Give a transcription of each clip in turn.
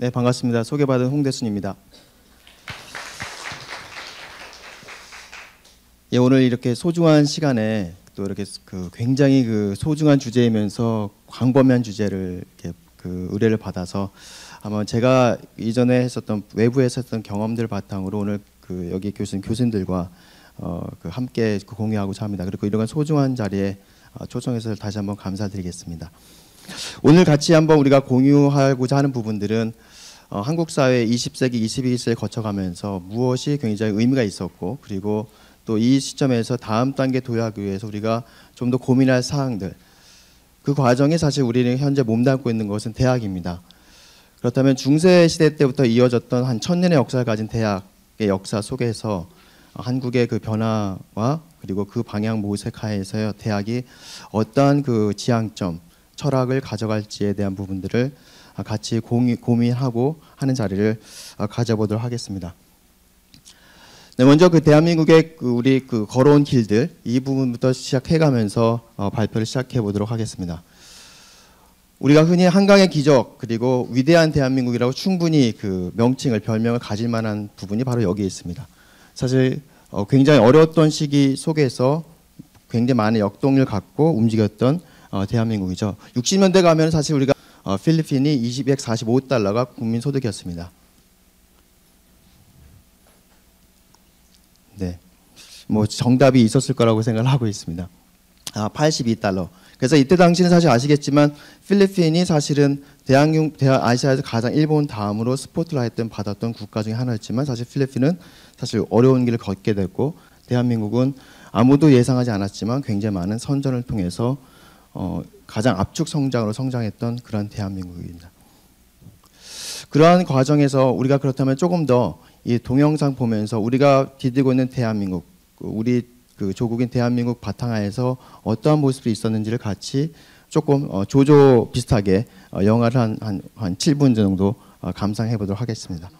네, 반갑습니다. 소개받은 홍대순입니다. 예, 오늘 이렇게 소중한 시간에 또 이렇게 굉장히 소중한 주제이면서 광범위한 주제를 이렇게 의뢰를 받아서 아마 제가 이전에 했었던 외부에서 했던 경험들 바탕으로 오늘 여기 교수님들과 함께 공유하고자 합니다. 그리고 이런 소중한 자리에 초청해서 다시 한번 감사드리겠습니다. 오늘 같이 한번 우리가 공유하고자 하는 부분들은 한국 사회 20세기, 21세기를 거쳐가면서 무엇이 굉장히 의미가 있었고, 그리고 또 이 시점에서 다음 단계 도약하기 위해서 우리가 좀 더 고민할 사항들, 그 과정에 사실 우리는 현재 몸담고 있는 것은 대학입니다. 그렇다면 중세 시대 때부터 이어졌던 한 1000년의 역사를 가진 대학의 역사 속에서 한국의 그 변화와 그리고 그 방향 모색하에서 대학이 어떠한 지향점, 철학을 가져갈지에 대한 부분들을 같이 고민하고 하는 자리를 가져보도록 하겠습니다. 네, 먼저 대한민국의 우리 걸어온 길들, 이 부분부터 시작해가면서 발표를 시작해 보도록 하겠습니다. 우리가 흔히 한강의 기적, 그리고 위대한 대한민국이라고 충분히 별명을 가질 만한 부분이 바로 여기에 있습니다. 사실 굉장히 어려웠던 시기 속에서 굉장히 많은 역동을 갖고 움직였던 대한민국이죠. 60년대 가면 사실 우리가 필리핀이 245달러가 국민소득이었습니다. 네, 뭐 정답이 있었을 거라고 생각을 하고 있습니다. 82달러. 그래서 이때 당시는 사실 아시겠지만 필리핀이 사실은 아시아에서 가장 일본 다음으로 스포트라이트를 받았던 국가 중에 하나였지만 사실 필리핀은 사실 어려운 길을 걷게 됐고, 대한민국은 아무도 예상하지 않았지만 굉장히 많은 선전을 통해서 가장 압축 성장으로 성장했던 그런 대한민국입니다. 그러한 과정에서 우리가 그렇다면 조금 더 이 동영상 보면서 우리가 디디고 있는 대한민국, 우리 조국인 대한민국 바탕하에서 어떠한 모습이 있었는지를 같이 조금 조조 비슷하게 영화를 한 7분 정도 감상해 보도록 하겠습니다.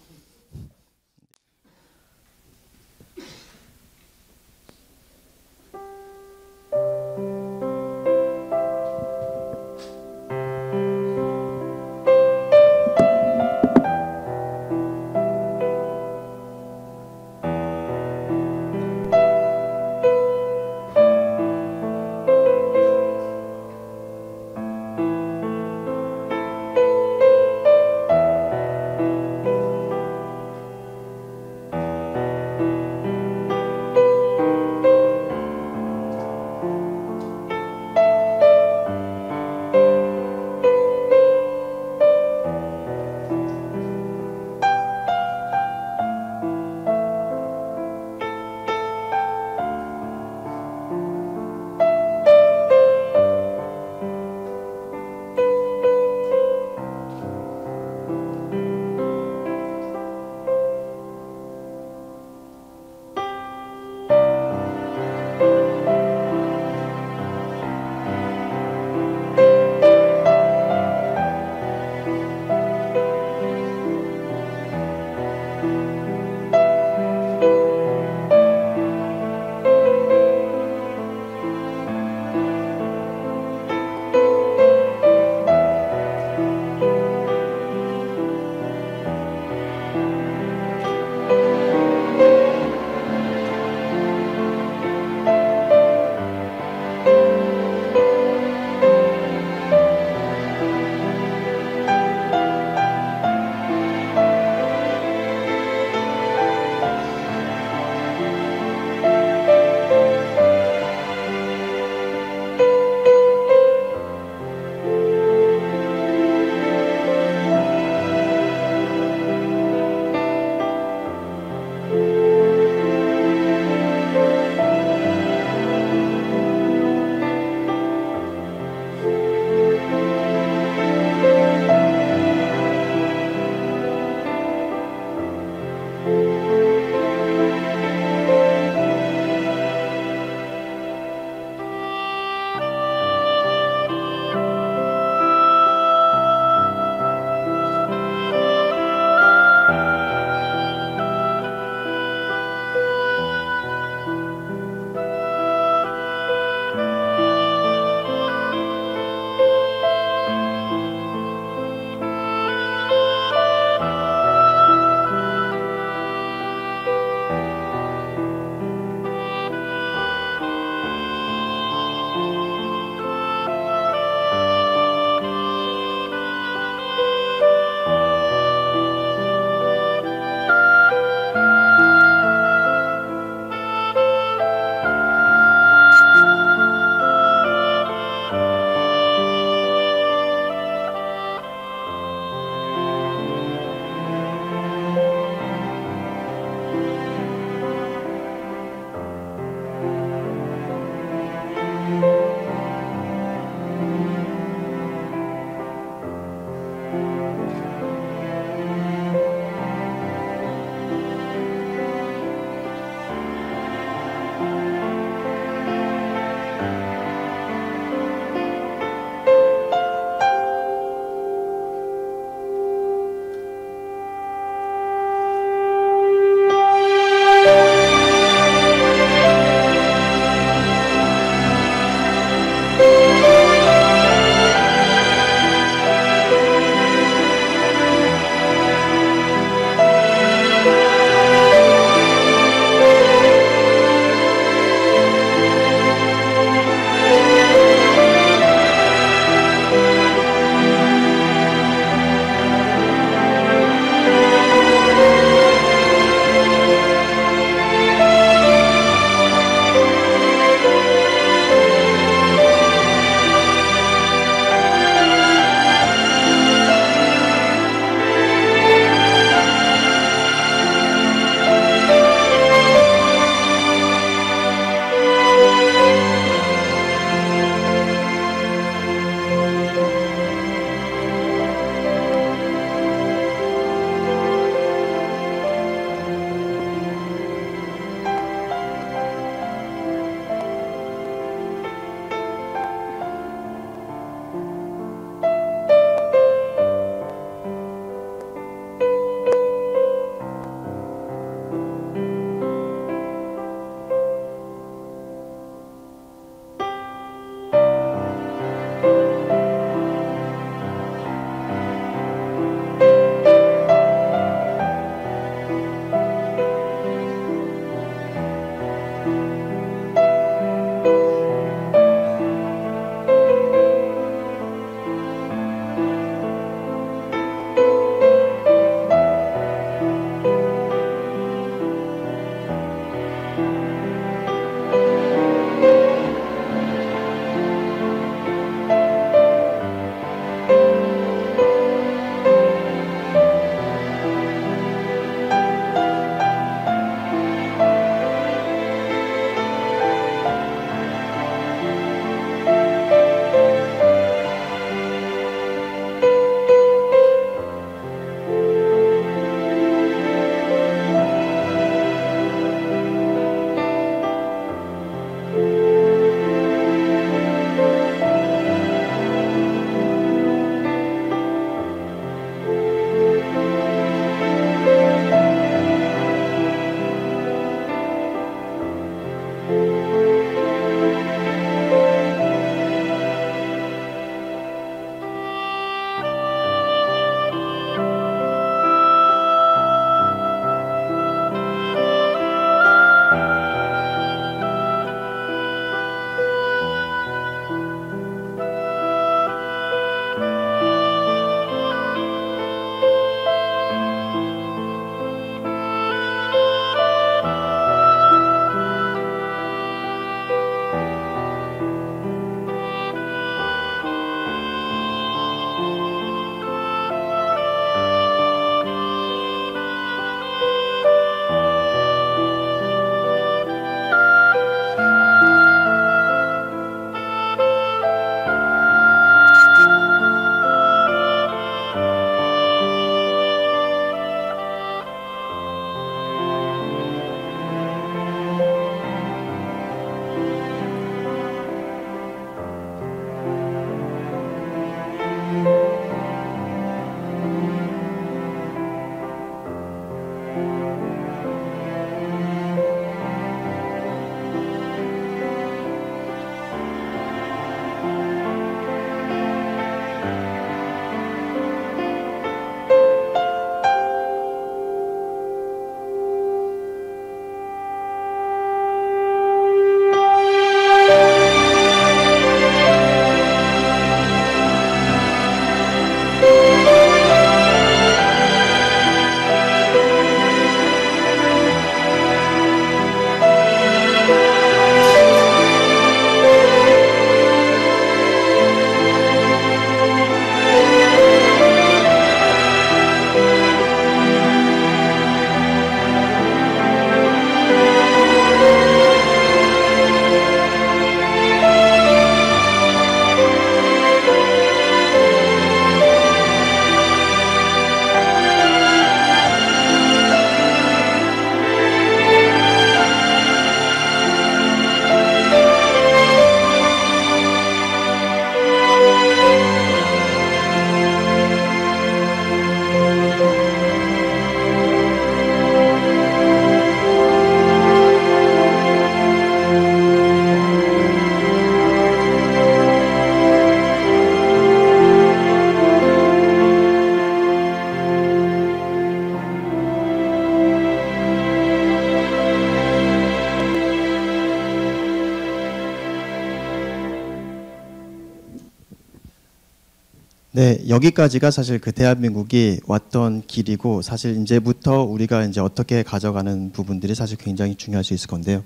네, 여기까지가 사실 그 대한민국이 왔던 길이고 사실 이제부터 우리가 이제 어떻게 가져가는 부분들이 사실 굉장히 중요할 수 있을 건데요.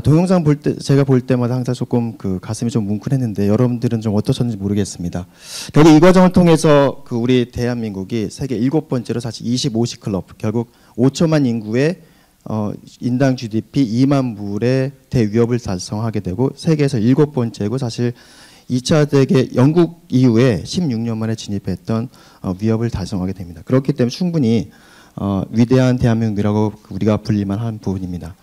동영상 볼 때 제가 볼 때마다 항상 조금 그 가슴이 좀 뭉클했는데 여러분들은 좀 어떠셨는지 모르겠습니다. 결국 이 과정을 통해서 그 우리 대한민국이 세계 7번째로 사실 25시 클럽 결국 5천만 인구의 인당 GDP 2만 불의 대위협을 달성하게 되고 세계에서 7번째고 사실 2차 대계 영국 이후에 16년 만에 진입했던 위협을 달성하게 됩니다. 그렇기 때문에 충분히 위대한 대한민국이라고 우리가 불릴만 한 부분입니다.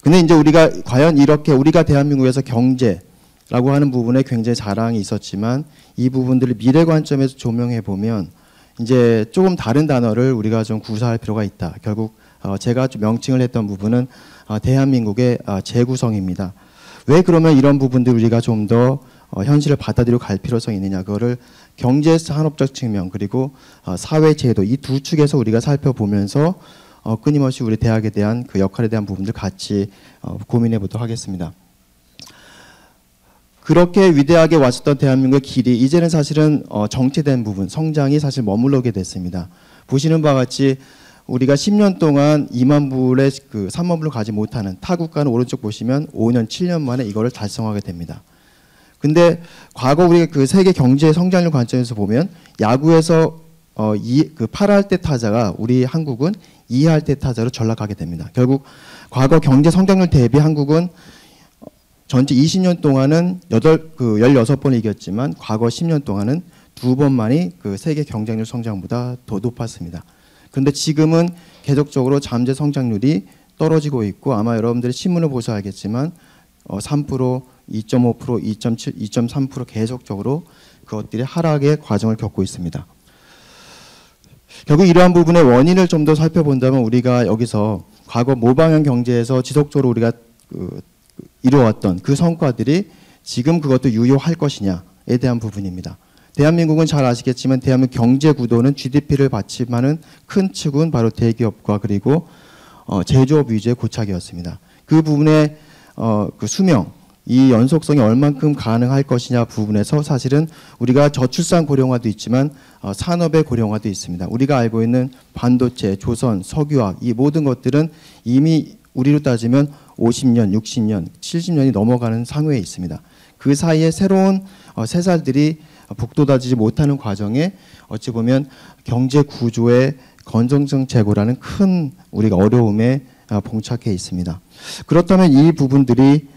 근데 이제 우리가 과연 이렇게 우리가 대한민국에서 경제라고 하는 부분에 굉장히 자랑이 있었지만 이 부분들을 미래 관점에서 조명해 보면 이제 조금 다른 단어를 우리가 좀 구사할 필요가 있다. 결국 제가 좀 명칭을 했던 부분은 대한민국의 재구성입니다. 왜 그러면 이런 부분들 우리가 좀 더 현실을 받아들이고 갈 필요성이 있느냐. 그거를 경제 산업적 측면 그리고 사회 제도 이 두 축에서 우리가 살펴보면서 끊임없이 우리 대학에 대한 그 역할에 대한 부분들 같이 고민해 보도록 하겠습니다. 그렇게 위대하게 왔었던 대한민국의 길이 이제는 사실은 정체된 부분, 성장이 사실 머물러게 됐습니다. 보시는 바와 같이 우리가 10년 동안 2만 불의 그 3만 불을 가지 못하는 타 국가는 오른쪽 보시면 5년, 7년 만에 이거를 달성하게 됩니다. 근데 과거 우리 그 세계 경제 성장률 관점에서 보면 야구에서 그 8할 때 타자가 우리 한국은 2할 때 타자로 전락하게 됩니다. 결국 과거 경제 성장률 대비 한국은 전체 20년 동안은 16번을 이겼지만 과거 10년 동안은 2번만이 그 세계 경쟁률 성장보다 더 높았습니다. 그런데 지금은 계속적으로 잠재 성장률이 떨어지고 있고 아마 여러분들이 신문을 보셔야 알겠지만 3%, 2.5%, 2.7, 2.3% 계속적으로 그것들이 하락의 과정을 겪고 있습니다. 결국 이러한 부분의 원인을 좀 더 살펴본다면 우리가 여기서 과거 모방형 경제에서 지속적으로 우리가 이루어왔던 그 성과들이 지금 그것도 유효할 것이냐에 대한 부분입니다. 대한민국은 잘 아시겠지만 대한민국 경제 구도는 GDP를 받침하는 큰 축은 바로 대기업과 그리고 제조업 위주의 고착이었습니다. 그 부분의 그 수명, 이 연속성이 얼만큼 가능할 것이냐 부분에서 사실은 우리가 저출산 고령화도 있지만 산업의 고령화도 있습니다. 우리가 알고 있는 반도체, 조선, 석유화학 이 모든 것들은 이미 우리로 따지면 50년, 60년, 70년이 넘어가는 상회에 있습니다. 그 사이에 새로운 새살들이 북돋아지지 못하는 과정에 어찌 보면 경제 구조의 건전성 제고라는 큰 우리가 어려움에 봉착해 있습니다. 그렇다면 이 부분들이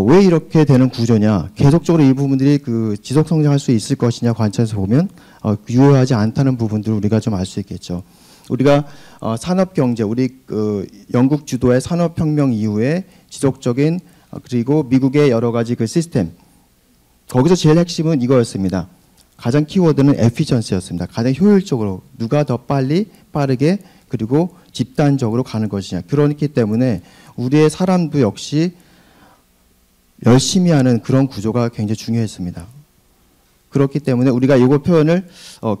왜 이렇게 되는 구조냐, 계속적으로 이 부분들이 그 지속 성장할 수 있을 것이냐 관점에서 보면 유효하지 않다는 부분들을 우리가 좀 알 수 있겠죠. 우리가 산업 경제, 우리 그 영국 주도의 산업혁명 이후에 지속적인 그리고 미국의 여러 가지 그 시스템, 거기서 제일 핵심은 이거였습니다. 가장 키워드는 에피션시였습니다. 가장 효율적으로 누가 더 빨리 빠르게 그리고 집단적으로 가는 것이냐. 그렇기 때문에 우리의 사람도 역시 열심히 하는 그런 구조가 굉장히 중요했습니다. 그렇기 때문에 우리가 이거 표현을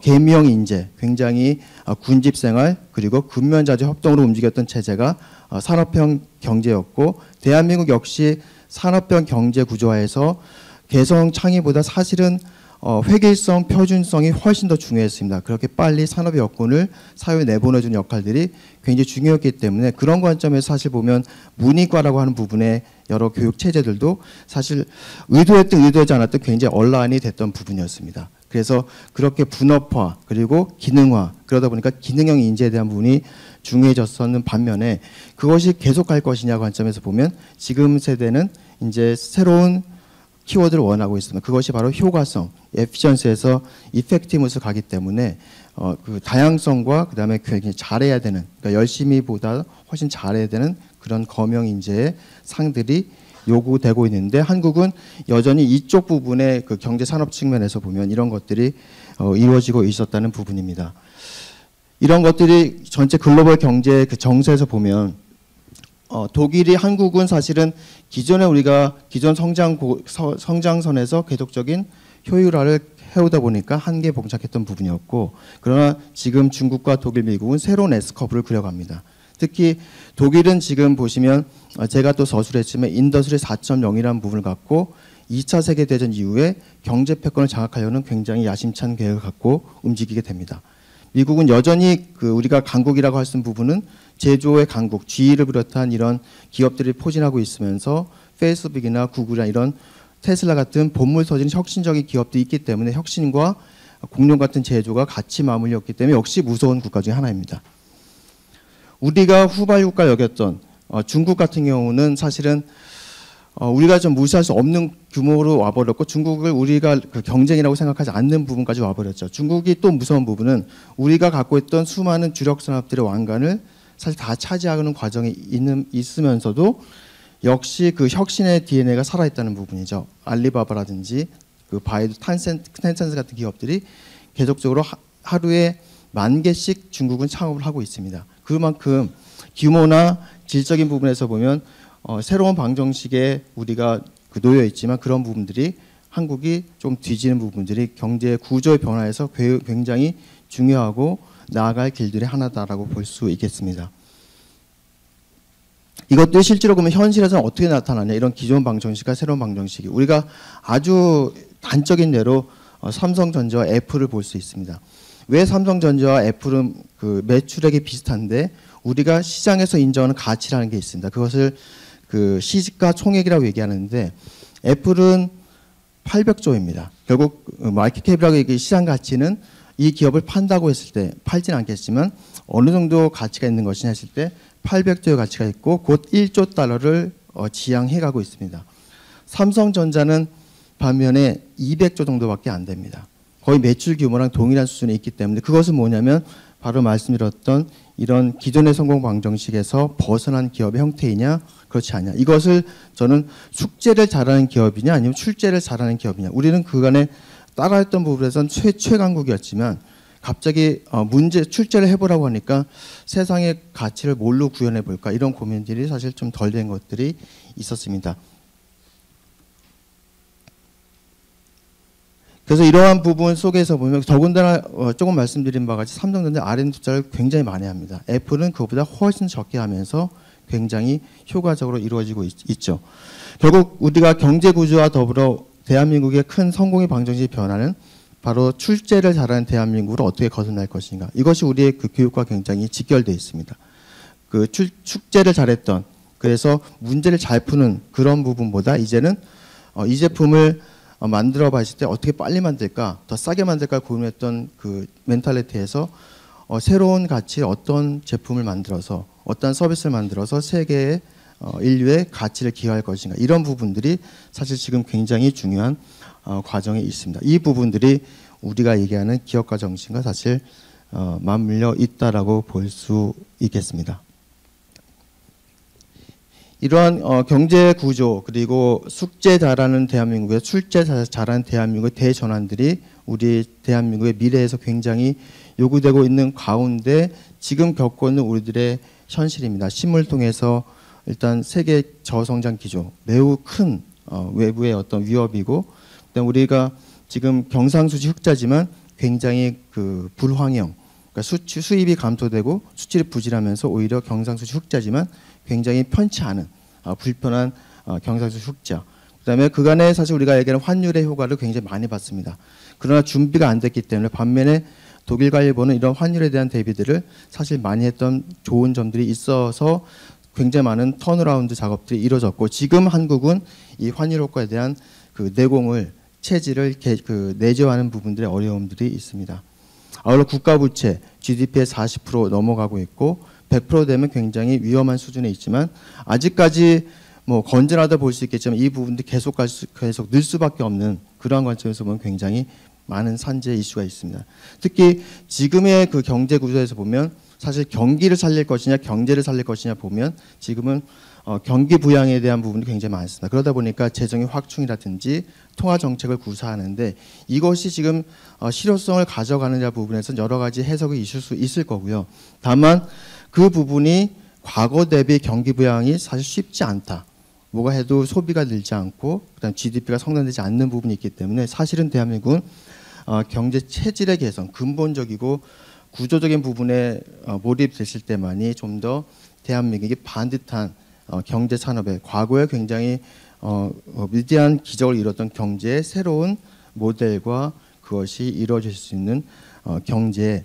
계미형 인재, 굉장히 군집생활 그리고 근면자주 협동으로 움직였던 체제가 산업형 경제였고 대한민국 역시 산업형 경제 구조화에서 개성 창의보다 사실은 획일성, 표준성이 훨씬 더 중요했습니다. 그렇게 빨리 산업의 여건을 사회에 내보내주는 역할들이 굉장히 중요했기 때문에 그런 관점에서 사실 보면 문이과라고 하는 부분의 여러 교육 체제들도 사실 의도했든 의도하지 않았든 굉장히 언란이 됐던 부분이었습니다. 그래서 그렇게 분업화 그리고 기능화 그러다 보니까 기능형 인재에 대한 부분이 중요해졌었는 반면에 그것이 계속할 것이냐 관점에서 보면 지금 세대는 이제 새로운 키워드를 원하고 있습니다. 그것이 바로 효과성, 에피션스에서 이펙티브스로 가기 때문에 그 다양성과 그다음에 굉장히 잘해야 되는, 그러니까 열심히보다 훨씬 잘해야 되는 그런 거명 인재의 상들이 요구되고 있는데 한국은 여전히 이쪽 부분의 그 경제 산업 측면에서 보면 이런 것들이 이루어지고 있었다는 부분입니다. 이런 것들이 전체 글로벌 경제 그 정세에서 보면 독일이 한국은 사실은 기존에 우리가 기존 성장선에서 계속적인 효율화를 해오다 보니까 한계에 봉착했던 부분이었고 그러나 지금 중국과 독일, 미국은 새로운 S커브를 그려갑니다. 특히 독일은 지금 보시면 제가 또 서술했지만 인더스트리 4.0이라는 부분을 갖고 2차 세계대전 이후에 경제 패권을 장악하려는 굉장히 야심찬 계획을 갖고 움직이게 됩니다. 미국은 여전히 우리가 강국이라고 할 수 있는 부분은 제조의 강국, GE를 비롯한 이런 기업들이 포진하고 있으면서 페이스북이나 구글이나 이런 테슬라 같은 본물 터진 혁신적인 기업들이 있기 때문에 혁신과 공룡 같은 제조가 같이 맞물렸기 때문에 역시 무서운 국가 중에 하나입니다. 우리가 후발 국가 여겼던 중국 같은 경우는 사실은 우리가 좀 무시할 수 없는 규모로 와버렸고 중국을 우리가 경쟁이라고 생각하지 않는 부분까지 와버렸죠. 중국이 또 무서운 부분은 우리가 갖고 있던 수많은 주력 산업들의 왕관을 사실 다 차지하는 과정이 있으면서도 역시 그 혁신의 DNA가 살아있다는 부분이죠. 알리바바라든지 그 바이두, 텐센스 같은 기업들이 계속적으로 하루에 10,000개씩 중국은 창업을 하고 있습니다. 그만큼 규모나 질적인 부분에서 보면 새로운 방정식에 우리가 놓여 있지만 그런 부분들이 한국이 좀 뒤지는 부분들이 경제 구조의 변화에서 굉장히 중요하고 나아갈 길들의 하나다라고 볼 수 있겠습니다. 이것도 실제로 보면 현실에서는 어떻게 나타나냐, 이런 기존 방정식과 새로운 방정식이 우리가 아주 단적인 예로 삼성전자와 애플을 볼 수 있습니다. 왜 삼성전자와 애플은 그 매출액이 비슷한데 우리가 시장에서 인정하는 가치라는 게 있습니다. 그것을 그 시가총액이라고 얘기하는데 애플은 800조입니다. 결국 마켓캡이라고 얘기 시장 가치는 이 기업을 판다고 했을 때 팔지는 않겠지만 어느 정도 가치가 있는 것이냐 했을 때 800조의 가치가 있고 곧 1조 달러를 지향해 가고 있습니다. 삼성전자는 반면에 200조 정도밖에 안 됩니다. 거의 매출 규모랑 동일한 수준에 있기 때문에 그것은 뭐냐면 바로 말씀드렸던 이런 기존의 성공 방정식에서 벗어난 기업의 형태이냐 그렇지 않냐. 이것을 저는 숙제를 잘하는 기업이냐 아니면 출제를 잘하는 기업이냐. 우리는 그간에 따라했던 부분에서는 최강국이었지만 갑자기 출제를 해보라고 하니까 세상의 가치를 뭘로 구현해 볼까 이런 고민들이 사실 좀 덜 된 것들이 있었습니다. 그래서 이러한 부분 속에서 보면 더군다나 조금 말씀드린 바와 같이 삼성전자 R&D 투자를 굉장히 많이 합니다. 애플은 그것보다 훨씬 적게 하면서 굉장히 효과적으로 이루어지고 있죠. 결국 우리가 경제 구조와 더불어 대한민국의 큰 성공의 방정식 변화는 바로 출제를 잘하는 대한민국으로 어떻게 거듭날 것인가. 이것이 우리의 그 교육과 굉장히 직결되어 있습니다. 그 출제를 잘했던 그래서 문제를 잘 푸는 그런 부분보다 이제는 이 제품을 만들어 봤을 때 어떻게 빨리 만들까 더 싸게 만들까 고민했던 그 멘탈리티에서 새로운 가치 어떤 제품을 만들어서 어떤 서비스를 만들어서 세계의 인류의 가치를 기여할 것인가 이런 부분들이 사실 지금 굉장히 중요한 과정에 있습니다. 이 부분들이 우리가 얘기하는 기업가 정신과 사실 맞물려 있다라고 볼 수 있겠습니다. 이러한 경제 구조 그리고 숙제 잘하는 대한민국의 출제 잘하는 대한민국의 대전환들이 우리 대한민국의 미래에서 굉장히 요구되고 있는 가운데 지금 겪고 있는 우리들의 현실입니다. 신문을 통해서 일단 세계 저성장 기조 매우 큰 외부의 어떤 위협이고 그다음 우리가 지금 경상수지 흑자지만 굉장히 그 불황형 그러니까 수입이 감소되고 수출이 부진하면서 오히려 경상수지 흑자지만 굉장히 편치 않은 불편한 경상수지 흑자. 그다음에 그간에 사실 우리가 얘기하는 환율의 효과를 굉장히 많이 봤습니다. 그러나 준비가 안 됐기 때문에 반면에 독일과 일본은 이런 환율에 대한 대비들을 사실 많이 했던 좋은 점들이 있어서 굉장히 많은 턴어라운드 작업들이 이루어졌고 지금 한국은 이 환율 효과에 대한 그 내공을 체질을 내재화하는 부분들의 어려움들이 있습니다. 아울러 국가 부채 GDP의 40% 넘어가고 있고 100% 되면 굉장히 위험한 수준에 있지만 아직까지 뭐 건전하다 볼 수 있겠지만 이 부분들이 계속 늘 수밖에 없는 그러한 관점에서 보면 굉장히 많은 산재 이슈가 있습니다. 특히 지금의 그 경제 구조에서 보면 사실 경기를 살릴 것이냐 경제를 살릴 것이냐 보면 지금은 경기 부양에 대한 부분이 굉장히 많습니다. 그러다 보니까 재정의 확충이라든지 통화 정책을 구사하는데 이것이 지금 실효성을 가져가느냐 부분에서 여러 가지 해석이 있을 수 있을 거고요. 다만 그 부분이 과거 대비 경기 부양이 사실 쉽지 않다. 뭐가 해도 소비가 늘지 않고 그다음 GDP가 성장되지 않는 부분이 있기 때문에 사실은 대한민국은 경제 체질의 개선, 근본적이고 구조적인 부분에 몰입됐을 때만이 좀 더 대한민국이 반듯한 경제 산업에 과거에 굉장히 위대한 기적을 이뤘던 경제의 새로운 모델과 그것이 이루어질 수 있는 경제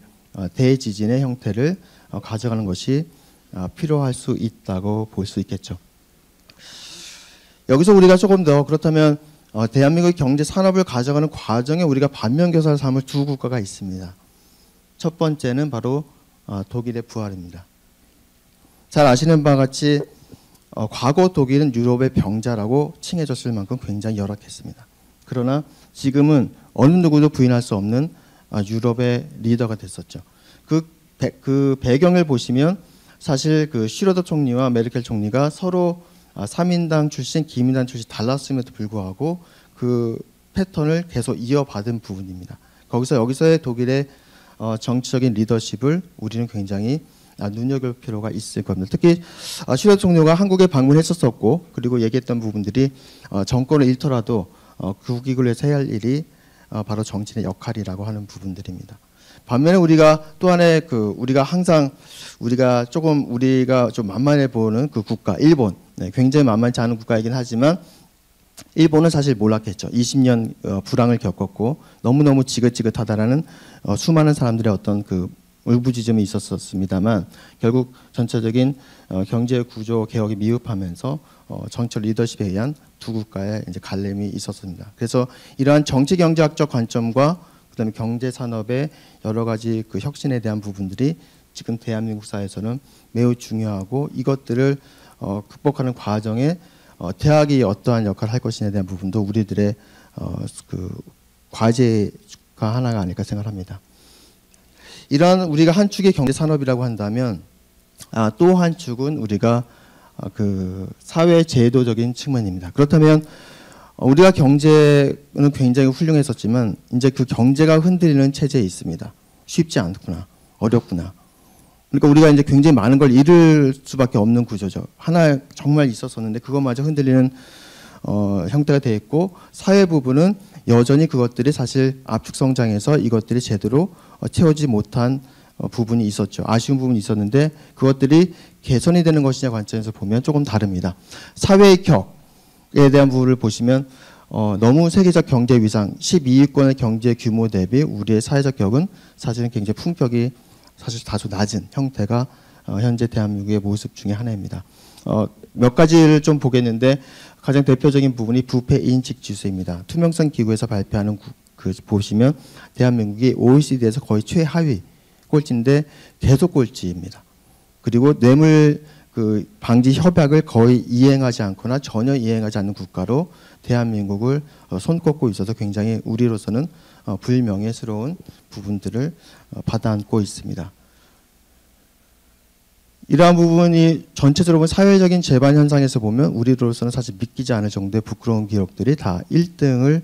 대지진의 형태를 가져가는 것이 필요할 수 있다고 볼 수 있겠죠. 여기서 우리가 조금 더 그렇다면 대한민국의 경제 산업을 가져가는 과정에 우리가 반면교사를 삼을 두 국가가 있습니다. 첫 번째는 바로 독일의 부활입니다. 잘 아시는 바와 같이 과거 독일은 유럽의 병자라고 칭해졌을 만큼 굉장히 열악했습니다. 그러나 지금은 어느 누구도 부인할 수 없는 유럽의 리더가 됐었죠. 그 배경을 보시면 사실 그 슈러더 총리와 메르켈 총리가 서로 3인당 출신, 기민당 출신 달랐음에도 불구하고 그 패턴을 계속 이어받은 부분입니다. 여기서의 독일의 정치적인 리더십을 우리는 굉장히 눈여겨볼 필요가 있을 겁니다. 특히 슈러더 총리가 한국에 방문했었고 그리고 얘기했던 부분들이 정권을 잃더라도 국익을 위해서 해야 할 일이 바로 정치인의 역할이라고 하는 부분들입니다. 반면에 우리가 또 하나의 우리가 좀 만만해 보는 그 국가 일본, 굉장히 만만치 않은 국가이긴 하지만 일본은 사실 몰랐겠죠. 20년 불황을 겪었고 너무너무 지긋지긋하다라는 수많은 사람들의 어떤 그 울부짖음이 있었습니다만 결국 전체적인 경제 구조 개혁이 미흡하면서 정치 리더십에 의한 두 국가의 이제 갈림이 있었습니다. 그래서 이러한 정치 경제학적 관점과 그다음에 경제 산업의 여러 가지 그 혁신에 대한 부분들이 지금 대한민국 사회에서는 매우 중요하고 이것들을 극복하는 과정에 대학이 어떠한 역할을 할 것인에 대한 부분도 우리들의 그 과제가 하나가 아닐까 생각합니다. 이러한 우리가 한 축의 경제 산업이라고 한다면 또 한 축은 우리가 그 사회 제도적인 측면입니다. 그렇다면 우리가 경제는 굉장히 훌륭했었지만 이제 그 경제가 흔들리는 체제에 있습니다. 쉽지 않구나, 어렵구나. 그러니까 우리가 이제 굉장히 많은 걸 잃을 수밖에 없는 구조죠. 하나 정말 있었었는데 그것마저 흔들리는 형태가 되어 있고 사회 부분은 여전히 그것들이 사실 압축 성장해서 이것들이 제대로 채워지지 못한 부분이 있었죠. 아쉬운 부분이 있었는데 그것들이 개선이 되는 것이냐 관점에서 보면 조금 다릅니다. 사회의 격에 대한 부분을 보시면 너무 세계적 경제 위상 12위권의 경제 규모 대비 우리의 사회적 격은 사실은 굉장히 품격이 사실 다소 낮은 형태가 현재 대한민국의 모습 중에 하나입니다. 몇 가지를 좀 보겠는데 가장 대표적인 부분이 부패 인식 지수입니다. 투명성 기구에서 발표하는 보시면 대한민국이 OECD에서 거의 최하위 꼴찌인데 계속 꼴찌입니다. 그리고 뇌물 방지 협약을 거의 이행하지 않거나 전혀 이행하지 않는 국가로 대한민국을 손꼽고 있어서 굉장히 우리로서는 불명예스러운 부분들을 받아안고 있습니다. 이러한 부분이 전체적으로 보면 사회적인 재반 현상에서 보면 우리로서는 사실 믿기지 않을 정도의 부끄러운 기록들이 다 1등을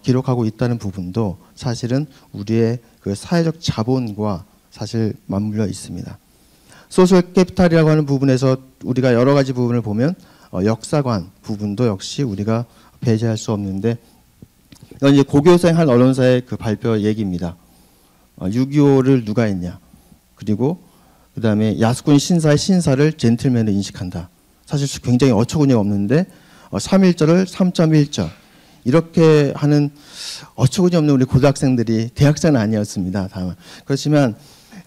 기록하고 있다는 부분도 사실은 우리의 그 사회적 자본과 사실 맞물려 있습니다. 소셜 캐피탈이라고 하는 부분에서 우리가 여러 가지 부분을 보면 역사관 부분도 역시 우리가 배제할 수 없는데 이건 이제 고교생 한 언론사의 그 발표 얘기입니다. 6.25를 누가 했냐. 그리고 그 다음에 야스쿠니 신사의 신사를 젠틀맨으로 인식한다. 사실 굉장히 어처구니 없는데 3.1절을 3.1절 이렇게 하는 어처구니 없는 우리 고등학생들이 대학생은 아니었습니다. 다만 그렇지만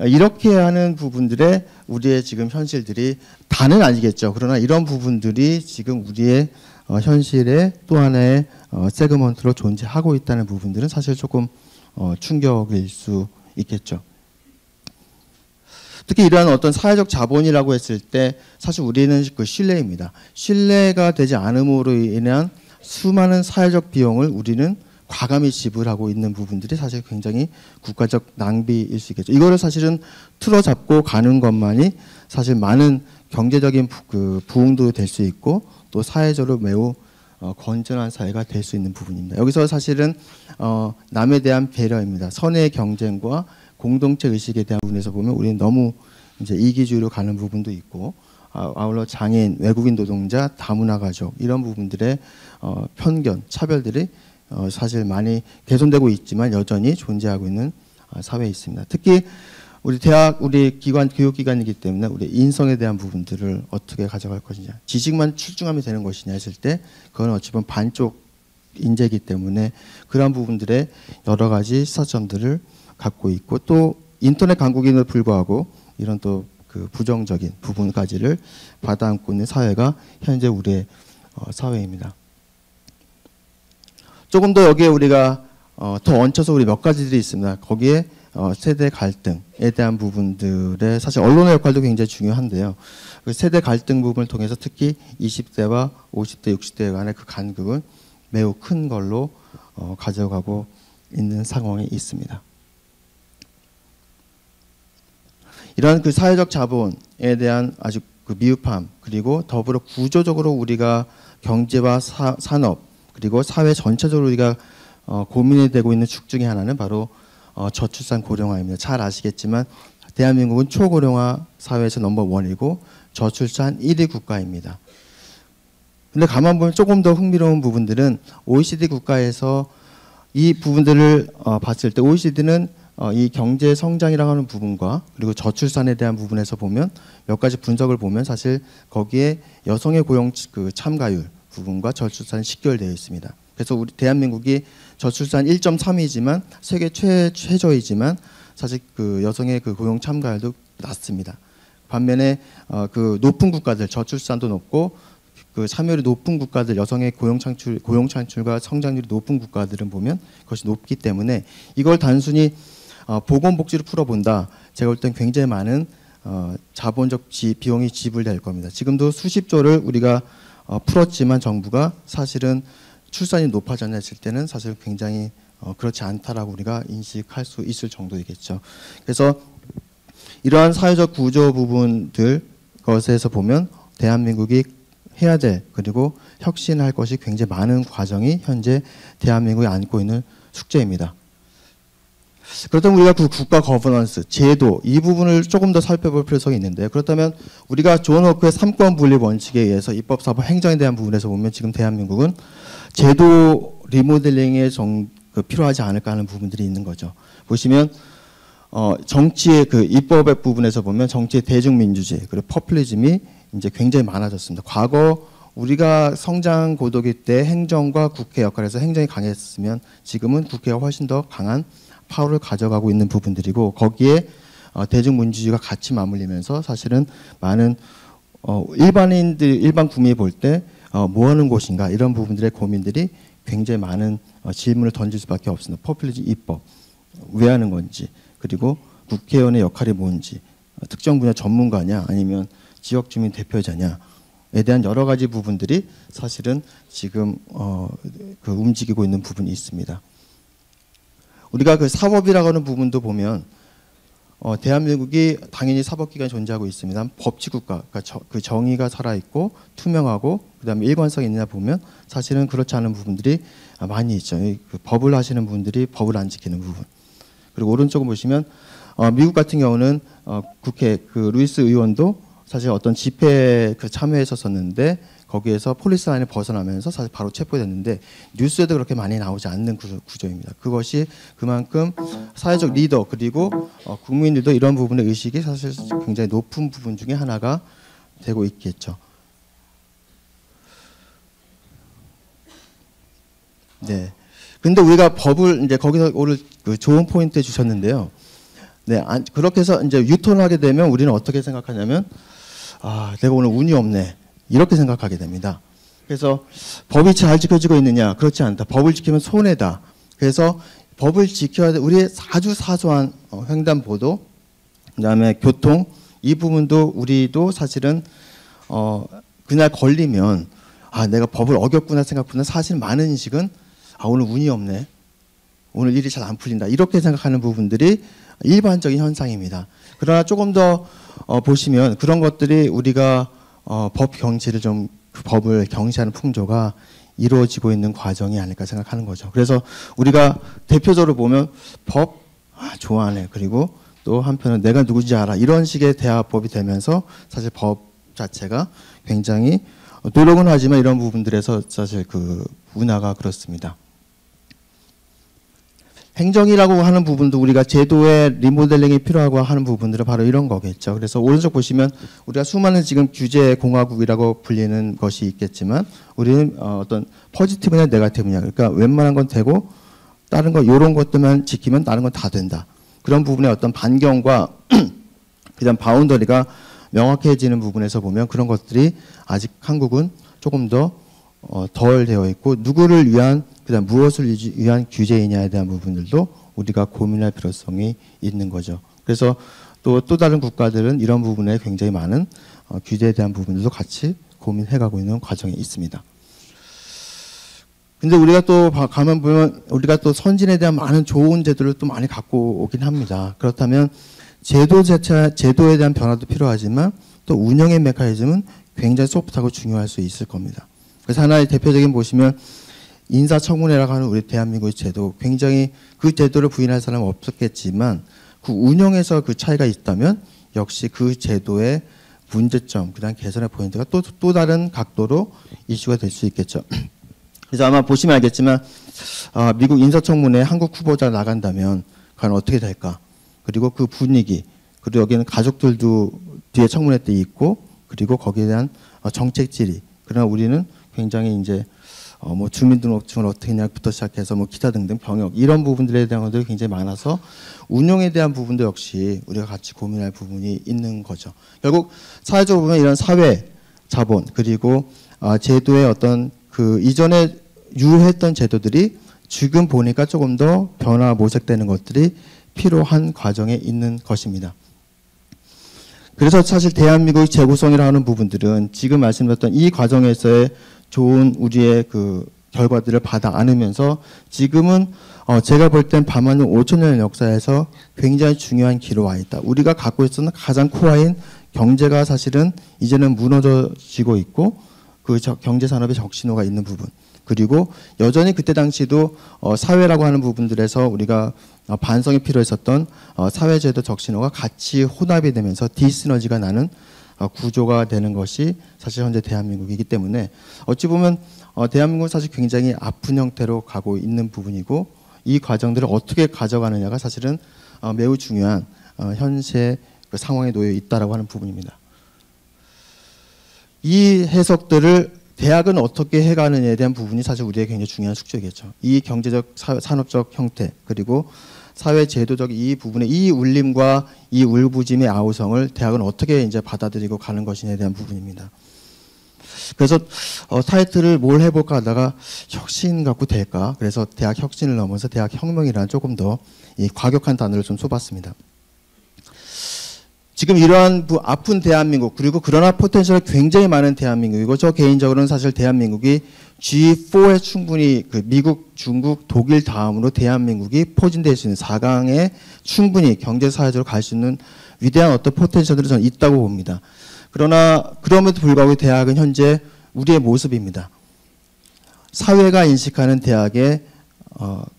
이렇게 하는 부분들에 우리의 지금 현실들이 다는 아니겠죠. 그러나 이런 부분들이 지금 우리의 현실의 또 하나의 세그먼트로 존재하고 있다는 부분들은 사실 조금 충격일 수 있겠죠. 특히 이러한 어떤 사회적 자본이라고 했을 때 사실 우리는 그 신뢰입니다. 신뢰가 되지 않음으로 인한 수많은 사회적 비용을 우리는 과감히 지불하고 있는 부분들이 사실 굉장히 국가적 낭비일 수 있겠죠. 이거를 사실은 틀어잡고 가는 것만이 사실 많은 경제적인 부흥도 될 수 있고 또 사회적으로 매우 건전한 사회가 될 수 있는 부분입니다. 여기서 사실은 남에 대한 배려입니다. 선의 경쟁과 공동체 의식에 대한 부분에서 보면 우리는 너무 이제 이기주의로 가는 부분도 있고 아울러 장애인, 외국인 노동자, 다문화 가족 이런 부분들의 편견, 차별들이 사실 많이 개선되고 있지만 여전히 존재하고 있는 사회에 있습니다. 특히 우리 대학, 우리 기관, 교육기관이기 때문에 우리 인성에 대한 부분들을 어떻게 가져갈 것이냐, 지식만 출중하면 되는 것이냐 했을 때 그건 어찌 보면 반쪽 인재이기 때문에 그러한 부분들의 여러 가지 시사점들을 갖고 있고, 또 인터넷 강국임에도 불구하고 이런 또 그 부정적인 부분까지를 받아안고 있는 사회가 현재 우리의 사회입니다. 조금 더 여기에 우리가 더 얹혀서 우리 몇 가지들이 있습니다. 거기에 세대 갈등에 대한 부분들의 사실 언론의 역할도 굉장히 중요한데요. 그 세대 갈등 부분을 통해서 특히 20대와 50대, 60대 간의 그 간극은 매우 큰 걸로 가져가고 있는 상황이 있습니다. 이러한 그 사회적 자본에 대한 아주 그 미흡함, 그리고 더불어 구조적으로 우리가 경제와 산업, 그리고 사회 전체적으로 우리가 고민이 되고 있는 축 중에 하나는 바로 저출산 고령화입니다. 잘 아시겠지만 대한민국은 초고령화 사회에서 넘버원이고 저출산 1위 국가입니다. 근데 가만 보면 조금 더 흥미로운 부분들은 OECD 국가에서 이 부분들을 봤을 때 OECD는 이 경제 성장이라고 하는 부분과 그리고 저출산에 대한 부분에서 보면 몇 가지 분석을 보면 사실 거기에 여성의 고용 그 참가율 부분과 저출산이 직결되어 있습니다. 그래서 우리 대한민국이 저출산 1.3이지만 세계 최저이지만 사실 그 여성의 그 고용 참가율도 낮습니다. 반면에 그 높은 국가들, 저출산도 높고 그 참여율이 높은 국가들, 여성의 고용 창출과 성장률이 높은 국가들은 보면 그것이 높기 때문에 이걸 단순히 보건복지로 풀어본다, 제가 볼 땐 굉장히 많은 자본적 비용이 지불될 겁니다. 지금도 수십조를 우리가 풀었지만 정부가 사실은 출산이 높아졌냐 했을 때는 사실 굉장히 그렇지 않다라고 우리가 인식할 수 있을 정도이겠죠. 그래서 이러한 사회적 구조 부분들 것에서 보면 대한민국이 해야 될, 그리고 혁신할 것이 굉장히 많은 과정이 현재 대한민국이 안고 있는 숙제입니다. 그렇다면 우리가 그 국가 거버넌스, 제도, 이 부분을 조금 더 살펴볼 필요성이 있는데요. 그렇다면 우리가 존 워크의 3권 분립 원칙에 의해서 입법, 사법, 행정에 대한 부분에서 보면 지금 대한민국은 제도 리모델링에 필요하지 않을까 하는 부분들이 있는 거죠. 보시면 정치의 그 입법의 부분에서 보면 정치의 대중민주주의, 그리고 포퓰리즘이 이제 굉장히 많아졌습니다. 과거 우리가 성장 고도기 때 행정과 국회 역할에서 행정이 강했으면 지금은 국회가 훨씬 더 강한 파워를 가져가고 있는 부분들이고, 거기에 대중민주주의가 같이 맞물리면서 사실은 많은 일반인들, 일반 국민이 볼 때 뭐 하는 곳인가, 이런 부분들의 고민들이 굉장히 많은 질문을 던질 수밖에 없습니다. 포퓰리즘 입법 왜 하는 건지, 그리고 국회의원의 역할이 뭔지, 특정 분야 전문가냐 아니면 지역 주민 대표자냐에 대한 여러 가지 부분들이 사실은 지금 그 움직이고 있는 부분이 있습니다. 우리가 그 사법이라고 하는 부분도 보면 대한민국이 당연히 사법기관이 존재하고 있습니다. 법치국가, 그러니까 그 정의가 살아있고 투명하고 그다음에 일관성이 있느냐 보면 사실은 그렇지 않은 부분들이 많이 있죠. 그 법을 하시는 분들이 법을 안 지키는 부분. 그리고 오른쪽을 보시면 미국 같은 경우는 국회 그 루이스 의원도 사실 어떤 집회에 그 참여했었는데 거기에서 폴리스 라인을 벗어나면서 사실 바로 체포됐는데 뉴스에도 그렇게 많이 나오지 않는 구조입니다. 그것이 그만큼 사회적 리더, 그리고 국민들도 이런 부분의 의식이 사실 굉장히 높은 부분 중에 하나가 되고 있겠죠. 네. 근데 우리가 법을 이제 거기서 오늘 그 좋은 포인트 주셨는데요. 네, 그렇게 해서 이제 유턴하게 되면 우리는 어떻게 생각하냐면, 내가 오늘 운이 없네, 이렇게 생각하게 됩니다. 그래서 법이 잘 지켜지고 있느냐? 그렇지 않다. 법을 지키면 손해다. 그래서 법을 지켜야 돼. 우리의 아주 사소한 횡단보도, 그다음에 교통, 이 부분도 우리도 사실은 그날 걸리면 내가 법을 어겼구나 생각보다 사실 많은 인식은 오늘 운이 없네, 오늘 일이 잘 안 풀린다, 이렇게 생각하는 부분들이 일반적인 현상입니다. 그러나 조금 더 보시면 그런 것들이 우리가 법 경치를 좀, 그 법을 경시하는 풍조가 이루어지고 있는 과정이 아닐까 생각하는 거죠. 그래서 우리가 대표적으로 보면 법 좋아하네, 그리고 또 한편은 내가 누구지 알아, 이런 식의 대화법이 되면서 사실 법 자체가 굉장히 노력은 하지만 이런 부분들에서 사실 그 문화가 그렇습니다. 행정이라고 하는 부분도 우리가 제도의 리모델링이 필요하고 하는 부분들은 바로 이런 거겠죠. 그래서 오른쪽 보시면 우리가 수많은 지금 규제 공화국이라고 불리는 것이 있겠지만 우리는 어떤 포지티브냐 네거티브냐, 그러니까 웬만한 건 되고 다른 거 이런 것들만 지키면 다른 건 다 된다. 그런 부분의 어떤 반경과 그다음 바운더리가 명확해지는 부분에서 보면 그런 것들이 아직 한국은 조금 더 덜 되어 있고, 누구를 위한 그다음 무엇을 위한 규제이냐에 대한 부분들도 우리가 고민할 필요성이 있는 거죠. 그래서 또 다른 국가들은 이런 부분에 굉장히 많은 규제에 대한 부분들도 같이 고민해가고 있는 과정이 있습니다. 근데 우리가 또 가면 보면 우리가 또 선진에 대한 많은 좋은 제도를 또 많이 갖고 오긴 합니다. 그렇다면 제도에 대한 변화도 필요하지만 또 운영의 메커니즘은 굉장히 소프트하고 중요할 수 있을 겁니다. 그래서 하나의 대표적인 보시면 인사청문회라고 하는 우리 대한민국의 제도, 굉장히 그 제도를 부인할 사람은 없었겠지만 그 운영에서 그 차이가 있다면 역시 그 제도의 문제점, 그다음 개선의 포인트가 또 다른 각도로 이슈가 될 수 있겠죠. 그래서 아마 보시면 알겠지만 미국 인사청문회에 한국 후보자가 나간다면 과연 어떻게 될까? 그리고 그 분위기, 그리고 여기는 가족들도 뒤에 청문회 때 있고, 그리고 거기에 대한 정책 질의. 그러나 우리는 굉장히 이제 뭐 주민등록증을 어떻게 하냐부터 시작해서 뭐 기타 등등 병역 이런 부분들에 대한 것들이 굉장히 많아서 운용에 대한 부분도 역시 우리가 같이 고민할 부분이 있는 거죠. 결국 사회적으로 보면 이런 사회 자본 그리고 제도의 어떤 그 이전에 유효했던 제도들이 지금 보니까 조금 더 변화 모색되는 것들이 필요한 과정에 있는 것입니다. 그래서 사실 대한민국의 재구성이라고 하는 부분들은 지금 말씀드렸던 이 과정에서의 좋은 우리의 그 결과들을 받아 안으면서 지금은 제가 볼 땐 밤하늘 5,000년 역사에서 굉장히 중요한 기로 와 있다. 우리가 갖고 있었던 가장 코어인 경제가 사실은 이제는 무너져지고 있고 그 경제 산업의 적신호가 있는 부분, 그리고 여전히 그때 당시도 사회라고 하는 부분들에서 우리가 반성이 필요했었던 사회제도 적신호가 같이 혼합이 되면서 디시너지가 나는 구조가 되는 것이 사실 현재 대한민국이기 때문에 어찌 보면 대한민국은 사실 굉장히 아픈 형태로 가고 있는 부분이고, 이 과정들을 어떻게 가져가느냐가 사실은 매우 중요한 현재 그 상황에 놓여 있다라고 하는 부분입니다. 이 해석들을 대학은 어떻게 해가느냐에 대한 부분이 사실 우리의 굉장히 중요한 숙제겠죠. 이 경제적, 산업적 형태, 그리고 사회 제도적 이 부분의 이 울림과 이 울부짐의 아우성을 대학은 어떻게 이제 받아들이고 가는 것이냐에 대한 부분입니다. 그래서 타이틀을 뭘 해볼까 하다가 혁신 갖고 될까? 그래서 대학 혁신을 넘어서 대학 혁명이라는 조금 더 이 과격한 단어를 좀 써봤습니다. 지금 이러한 아픈 대한민국, 그리고 그러나 포텐셜이 굉장히 많은 대한민국이고, 저 개인적으로는 사실 대한민국이 G4에 충분히 그 미국, 중국, 독일 다음으로 대한민국이 포진될 수 있는 4강에 충분히 경제사회적으로 갈 수 있는 위대한 어떤 포텐셜들이 저는 있다고 봅니다. 그러나 그럼에도 불구하고 대학은 현재 우리의 모습입니다. 사회가 인식하는 대학의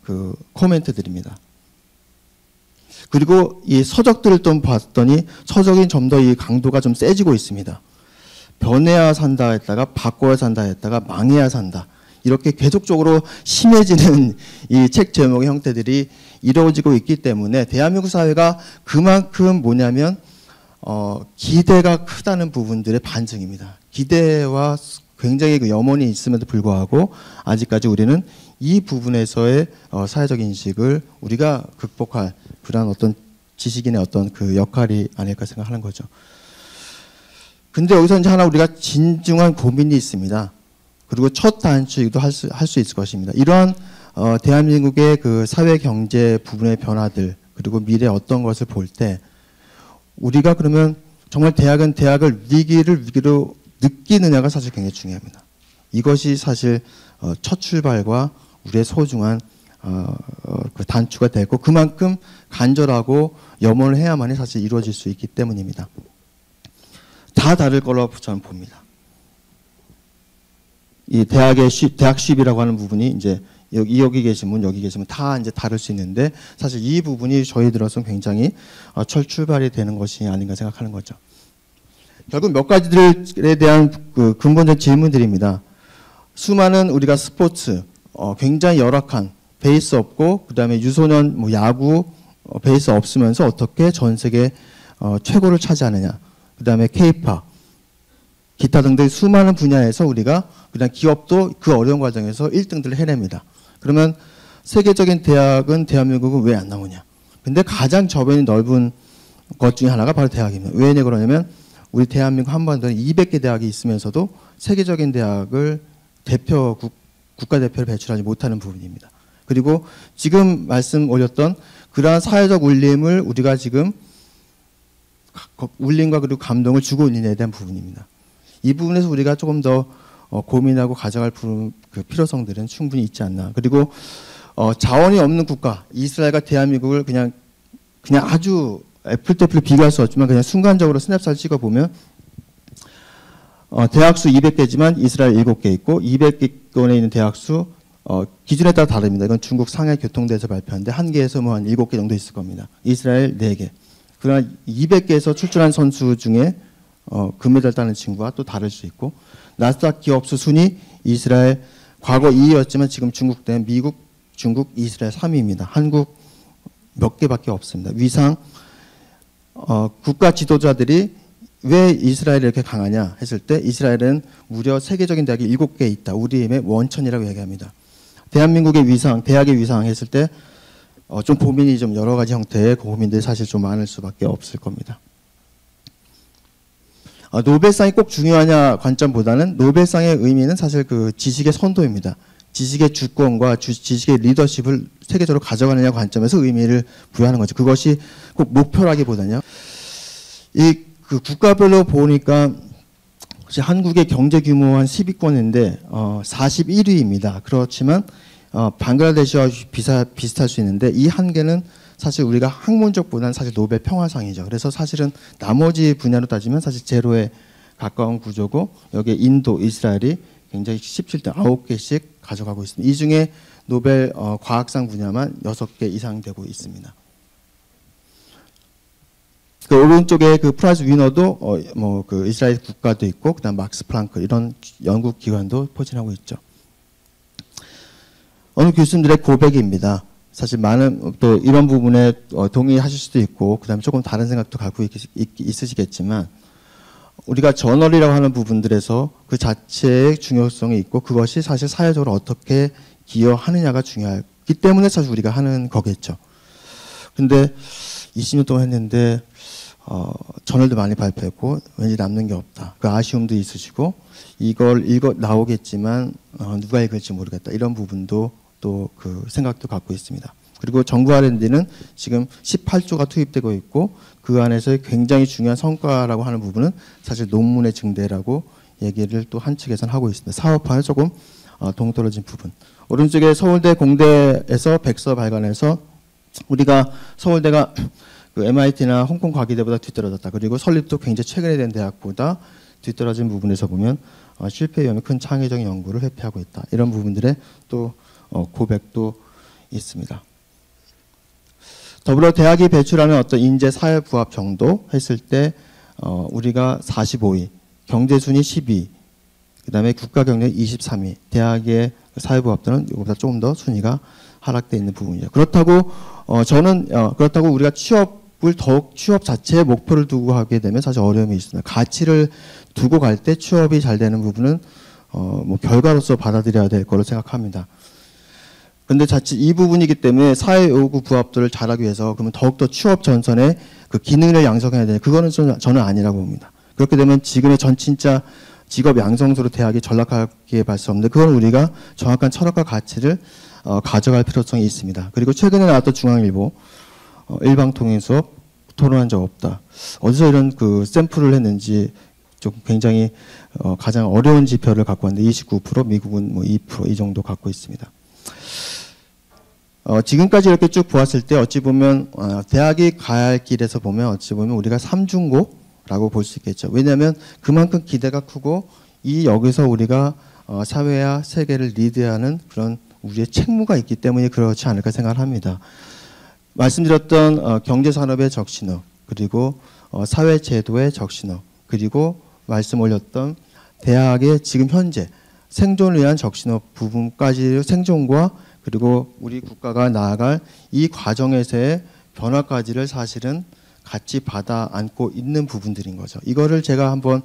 그 코멘트들입니다. 그리고 이 서적들을 좀 봤더니 서적이 좀 더 이 강도가 좀 세지고 있습니다. 변해야 산다 했다가 바꿔야 산다 했다가 망해야 산다. 이렇게 계속적으로 심해지는 이 책 제목의 형태들이 이루어지고 있기 때문에 대한민국 사회가 그만큼 뭐냐면 기대가 크다는 부분들의 반증입니다. 기대와 굉장히 그 염원이 있음에도 불구하고 아직까지 우리는 이 부분에서의 사회적 인식을 우리가 극복할 그런 어떤 지식인의 어떤 그 역할이 아닐까 생각하는 거죠. 근데 여기서 이제 하나 우리가 진중한 고민이 있습니다. 그리고 첫 단추이기도 할 수 있을 것입니다. 이러한 대한민국의 그 사회 경제 부분의 변화들, 그리고 미래 어떤 것을 볼 때 우리가 그러면 정말 대학은 대학을 위기로 느끼느냐가 사실 굉장히 중요합니다. 이것이 사실 첫 출발과 우리의 소중한 그 단추가 되고, 그만큼 간절하고 염원을 해야만이 사실 이루어질 수 있기 때문입니다. 다 다를 거라고 저는 봅니다. 이 대학 수입이라고 하는 부분이 이제 여기 계시면 여기 계시면 다 이제 다를 수 있는데, 사실 이 부분이 저희들로서는 굉장히 첫 출발이 되는 것이 아닌가 생각하는 거죠. 결국 몇 가지들에 대한 그 근본적 질문들입니다. 수많은 우리가 스포츠, 굉장히 열악한 베이스 없고 그다음에 유소년 뭐 야구 베이스 없으면서 어떻게 전 세계 최고를 차지하느냐. 그다음에 K-팝 기타 등등 수많은 분야에서 우리가 그냥 기업도 그 어려운 과정에서 1등들을 해냅니다. 그러면 세계적인 대학은 대한민국은 왜 안 나오냐? 근데 가장 저변이 넓은 것 중에 하나가 바로 대학입니다. 왜 그러냐면 우리 대한민국 한반도에 200개 대학이 있으면서도 세계적인 대학을 국가대표를 배출하지 못하는 부분입니다. 그리고 지금 말씀 올렸던 그러한 사회적 울림을 우리가 지금 울림과 그리고 감동을 주고 있는 데 대한 부분입니다. 이 부분에서 우리가 조금 더 고민하고 가져갈 그 필요성들은 충분히 있지 않나. 그리고 자원이 없는 국가 이스라엘과 대한민국을 그냥 아주 애플 때 비교할 수 없지만 그냥 순간적으로 스냅샷 찍어보면 대학 수 200개지만 이스라엘 7개 있고 200개권에 있는 대학 수 기준에 따라 다릅니다. 이건 중국 상해 교통대에서 발표한데 한 개에서 뭐 한 7개 정도 있을 겁니다. 이스라엘 4개. 그러나 200개에서 출전한 선수 중에 금메달 따는 친구와 또 다를 수 있고 나스닥 기업수 순위 이스라엘 과거 2위였지만 지금 중국 대 미국, 중국, 이스라엘 3위입니다. 한국 몇 개밖에 없습니다. 위상 국가 지도자들이 왜 이스라엘이 이렇게 강하냐 했을 때 이스라엘은 무려 세계적인 대학이 7개 있다. 우리 힘의 원천이라고 얘기합니다. 대한민국의 위상, 대학의 위상 했을 때 좀 고민이 좀 여러 가지 형태의 고민들이 사실 좀 많을 수밖에 없을 겁니다. 노벨상이 꼭 중요하냐 관점보다는 노벨상의 의미는 사실 그 지식의 선도입니다. 지식의 주권과 지식의 리더십을 세계적으로 가져가느냐 관점에서 의미를 부여하는 거죠. 그것이 꼭 목표라기보다는요. 그 국가별로 보니까 한국의 경제 규모 한 10위권인데 41위입니다. 그렇지만 방글라데시와 비슷할 수 있는데 이 한계는 사실 우리가 학문적보다는 사실 노벨 평화상이죠. 그래서 사실은 나머지 분야로 따지면 사실 제로에 가까운 구조고 여기에 인도, 이스라엘이 굉장히 17등 9개씩 가져가고 있습니다. 이 중에 노벨 과학상 분야만 6개 이상 되고 있습니다. 그 오른쪽에 그 프라이즈 위너도 뭐 그 이스라엘 국가도 있고 그다음 막스 플랑크 이런 연구 기관도 포진하고 있죠. 어느 교수님들의 고백입니다. 사실 많은 또 이런 부분에 동의하실 수도 있고 그다음에 조금 다른 생각도 갖고 있으시겠지만 우리가 저널이라고 하는 부분들에서 그 자체의 중요성이 있고 그것이 사실 사회적으로 어떻게 기여하느냐가 중요하기 때문에 사실 우리가 하는 거겠죠. 근데 20년 동안 했는데 저널도 많이 발표했고 왠지 남는 게 없다. 그 아쉬움도 있으시고 이걸 나오겠지만 누가 읽을지 모르겠다. 이런 부분도 또 그 생각도 갖고 있습니다. 그리고 정부 R&D는 지금 18조가 투입되고 있고 그 안에서 굉장히 중요한 성과라고 하는 부분은 사실 논문의 증대라고 얘기를 또 한 측에서는 하고 있습니다. 사업화에 조금 동떨어진 부분. 오른쪽에 서울대 공대에서 백서 발간해서 우리가 서울대가 그 MIT나 홍콩 과기대보다 뒤떨어졌다. 그리고 설립도 굉장히 최근에 된 대학보다 뒤떨어진 부분에서 보면 실패 위험이 큰 창의적인 연구를 회피하고 있다. 이런 부분들의 또 고백도 있습니다. 더불어 대학이 배출하는 어떤 인재 사회 부합 정도 했을 때 우리가 45위, 경제 순위 10위, 그다음에 국가 경력 23위, 대학의 사회 부합들은 이거보다 조금 더 순위가 하락돼 있는 부분이죠. 그렇다고 그렇다고 우리가 취업 자체에 목표를 두고 하게 되면 사실 어려움이 있습니다. 가치를 두고 갈 때 취업이 잘 되는 부분은 뭐 결과로서 받아들여야 될 거로 생각합니다. 근데 자칫 이 부분이기 때문에 사회 요구 부합들을 잘하기 위해서 그러면 더욱더 취업 전선에 그 기능을 양성해야 되는 그거는 저는 아니라고 봅니다. 그렇게 되면 지금의 진짜 직업 양성소로 대학이 전락하게 볼 수 없는데 그건 우리가 정확한 철학과 가치를 가져갈 필요성이 있습니다. 그리고 최근에 나왔던 중앙일보 일방통행 수업 토론한 적 없다. 어디서 이런 그 샘플을 했는지 좀 굉장히 가장 어려운 지표를 갖고 왔는데 29%, 미국은 뭐 2% 이 정도 갖고 있습니다. 지금까지 이렇게 쭉 보았을 때 어찌 보면 대학이 가야 할 길에서 보면 어찌 보면 우리가 삼중고라고 볼 수 있겠죠. 왜냐하면 그만큼 기대가 크고 여기서 우리가 사회와 세계를 리드하는 그런 우리의 책무가 있기 때문에 그렇지 않을까 생각을 합니다. 말씀드렸던 경제산업의 적신호 그리고 사회제도의 적신호 그리고 말씀 올렸던 대학의 지금 현재 생존을 위한 적신호 부분까지 생존과 그리고 우리 국가가 나아갈 이 과정에서의 변화까지를 사실은 같이 받아 안고 있는 부분들인 거죠. 이거를 제가 한번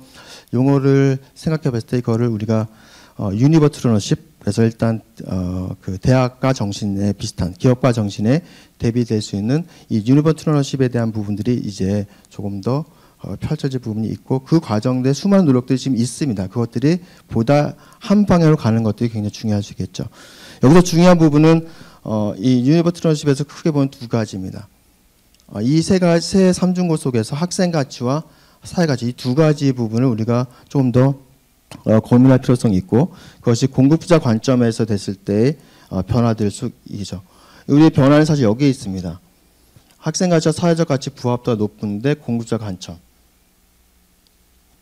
용어를 생각해 봤을 때 이거를 우리가 유니버트러너십, 그래서 일단 그 대학가 정신에 비슷한 기업가 정신에 대비될 수 있는 이 유니버트러너십에 대한 부분들이 이제 조금 더 펼쳐질 부분이 있고, 그 과정 내 수많은 노력들이 지금 있습니다. 그것들이 보다 한 방향으로 가는 것들이 굉장히 중요하시겠죠. 여기서 중요한 부분은 이 유니버트러너십에서 크게 보면 두 가지입니다. 이 세 삼중고 속에서 학생 가치와 사회 가치, 이 두 가지 부분을 우리가 조금 더 고민할 필요성이 있고, 그것이 공급자 관점에서 됐을 때의 변화될 수 있죠. 우리의 변화는 사실 여기에 있습니다. 학생 가치와 사회적 가치 부합도가 높은데 공급자 관점,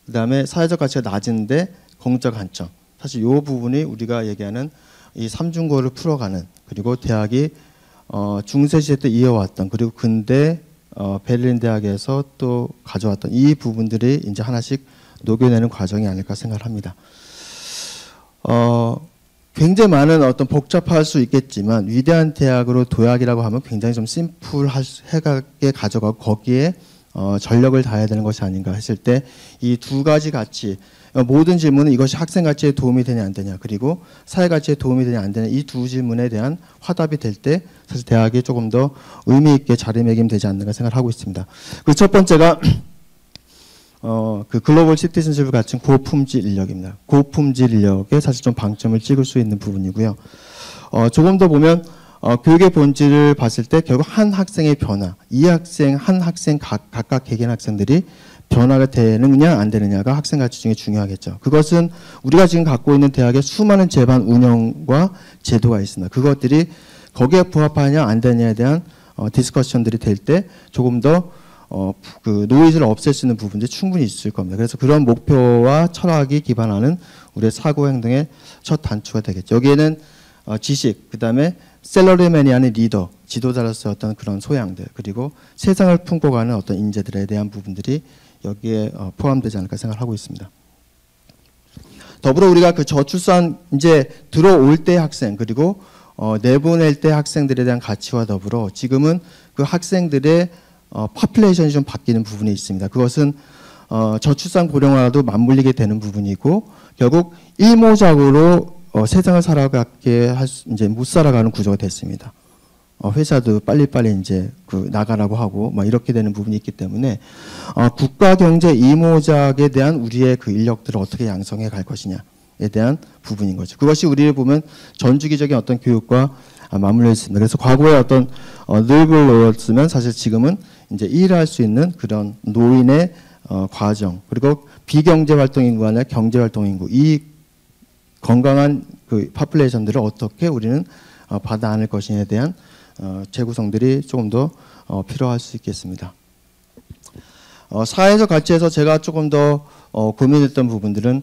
그 다음에 사회적 가치가 낮은데 공급자 관점. 사실 이 부분이 우리가 얘기하는 이 삼중고를 풀어가는, 그리고 대학이 중세 시대 때 이어왔던, 그리고 근대 베를린 대학에서 또 가져왔던 이 부분들이 이제 하나씩 녹여내는 과정이 아닐까 생각을 합니다. 굉장히 많은 어떤 복잡할 수 있겠지만, 위대한 대학으로 도약이라고 하면 굉장히 좀 심플하게 가져가고 거기에 전력을 다해야 되는 것이 아닌가 했을 때, 이 두 가지 가치, 모든 질문은 이것이 학생 가치에 도움이 되냐 안 되냐, 그리고 사회 가치에 도움이 되냐 안 되냐, 이 두 질문에 대한 화답이 될 때 사실 대학이 조금 더 의미 있게 자리매김되지 않는가 생각을 하고 있습니다. 그 첫 번째가 그 글로벌 시티즌십을 갖춘 고품질 인력입니다. 고품질 인력에 사실 좀 방점을 찍을 수 있는 부분이고요. 조금 더 보면 교육의 본질을 봤을 때 결국 한 학생의 변화, 한 학생 각각 개개인 학생들이 변화가 되느냐 안 되느냐가 학생 가치 중에 중요하겠죠. 그것은 우리가 지금 갖고 있는 대학의 수많은 제반 운영과 제도가 있습니다. 그것들이 거기에 부합하느냐 안 되느냐에 대한 디스커션들이 될 때 조금 더 그 노이즈를 없앨 수 있는 부분들이 충분히 있을 겁니다. 그래서 그런 목표와 철학이 기반하는 우리의 사고 행동의 첫 단추가 되겠죠. 여기에는 지식, 그 다음에 셀러리맨이 아닌 리더, 지도자로서의 어떤 그런 소양들, 그리고 세상을 품고 가는 어떤 인재들에 대한 부분들이 여기에 포함되지 않을까 생각하고 있습니다. 더불어 우리가 그 저출산 이제 들어올 때 학생, 그리고 내보낼 때 학생들에 대한 가치와 더불어 지금은 그 학생들의 파퓰레이션이 좀 바뀌는 부분이 있습니다. 그것은 저출산 고령화도 맞물리게 되는 부분이고, 결국 일모작으로 세상을 살아가게 이제 못 살아가는 구조가 됐습니다. 회사도 빨리빨리 이제 그 나가라고 하고 막 이렇게 되는 부분이 있기 때문에 국가 경제 이모작에 대한 우리의 그 인력들을 어떻게 양성해 갈 것이냐에 대한 부분인 거죠. 그것이 우리를 보면 전주기적인 어떤 교육과 맞물려 있습니다. 그래서 과거에 어떤 늙을 놓였으면 사실 지금은 이제 일할 수 있는 그런 노인의 과정, 그리고 비경제활동 인구가 아니라 경제활동 인구, 이 건강한 그 파퓰레이션들을 어떻게 우리는 받아 안을 것이냐에 대한 재구성들이 조금 더 필요할 수 있겠습니다. 사회적 가치에서 제가 조금 더 고민했던 부분들은